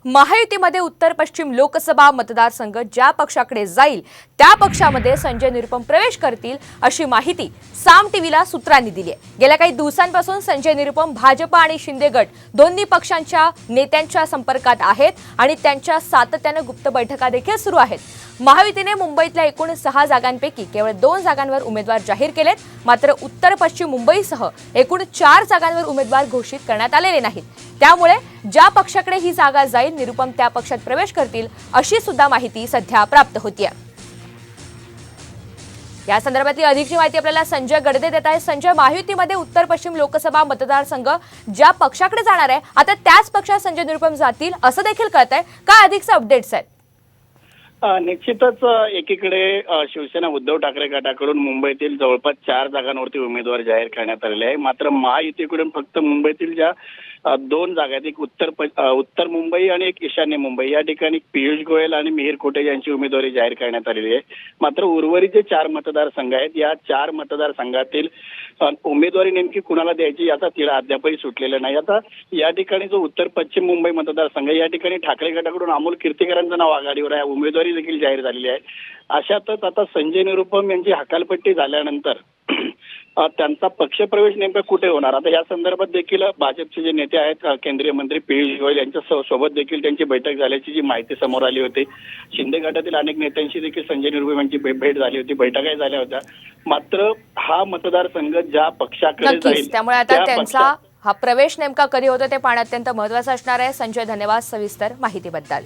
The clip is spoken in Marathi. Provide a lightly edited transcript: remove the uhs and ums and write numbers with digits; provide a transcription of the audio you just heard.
महायुतीमध्ये उत्तर पश्चिम लोकसभा मतदारसंघ ज्या पक्षाकडे जाईल त्या पक्षामध्ये संजय निरुपम प्रवेश करतील अशी माहिती साम टीव्हीला सूत्रांनी दिली आहे। गेल्या काही दिवसांपासून संजय निरुपम भाजप आणि शिंदे गट दोन्ही पक्षांच्या नेत्यांच्या संपर्कात आहेत आणि त्यांच्या सातत्याने गुप्त बैठका देखील सुरू आहेत। महायुतीने मुंबईतल्या एकूण 6 जागांपैकी केवळ 2 जागांवर उमेदवार जाहीर केलेत, मात्र उत्तर पश्चिम मुंबईसह एकूण 4 जागांवर उमेदवार घोषित करण्यात आलेले नाहीत। त्यामुळे ज्या पक्षाकडे ही जागा जाईल निरुपम त्या पक्षात प्रवेश करतील अशी सुद्धा माहिती सध्या प्राप्त होतीये। या संदर्भातली अधिकची माहिती आपल्याला संजय गडदे देत आहे। संजय, महायुतीमध्ये उत्तर पश्चिम लोकसभा मतदारसंघ ज्या पक्षाकडे जाणार आहे आता त्याच पक्षात संजय निरुपम जातील असं देखील कळतंय, काय अधिकचे अपडेट्स आहेत? निश्चितच एकीकडे शिवसेना उद्धव ठाकरे गटाकडून मुंबईतील जवळपास 4 जागांवरती उमेदवार जाहीर करण्यात आलेले आहे, मात्र महायुतीकडून फक्त मुंबईतील ज्या 2 जागा आहेत, एक उत्तर मुंबई आणि एक ईशान्य मुंबई, या ठिकाणी पियुष गोयल आणि मिहिर कोटेज यांची उमेदवारी जाहीर करण्यात आलेली आहे। मात्र उर्वरित जे 4 मतदारसंघ आहेत या 4 मतदारसंघातील उमेदवारी नेमकी कुणाला द्यायची याचा तिढा अद्यापही सुटलेला नाही। आता या ठिकाणी जो उत्तर पश्चिम मुंबई मतदारसंघ या ठिकाणी ठाकरे गटाकडून अमोल कीर्तीकरांचं नाव आघाडीवर आहे, उमेदवारी देखील जाहीर झालेली आहे। अशातच आता संजय निरुपम यांची हकालपट्टी झाल्यानंतर त्यांचा पक्षप्रवेश नेमका कुठे होणार, आता या संदर्भात देखील भाजपचे जे नेते आहेत केंद्रीय मंत्री पियुष गोयल यांच्या सोबत देखील त्यांची बैठक झाल्याची जी माहिती समोर आली होती। शिंदे गटातील अनेक नेत्यांशी देखील संजय निरुपम यांची भेट झाली होती, बैठकाही झाल्या होत्या। मात्र हा मतदारसंघ ज्या पक्षाकडे जाईल त्यामुळे आता त्यांचा हा प्रवेश नेमका कधी होतो ते पाहणं अत्यंत महत्त्वाचं असणार आहे। संजय, धन्यवाद सविस्तर माहितीबद्दल।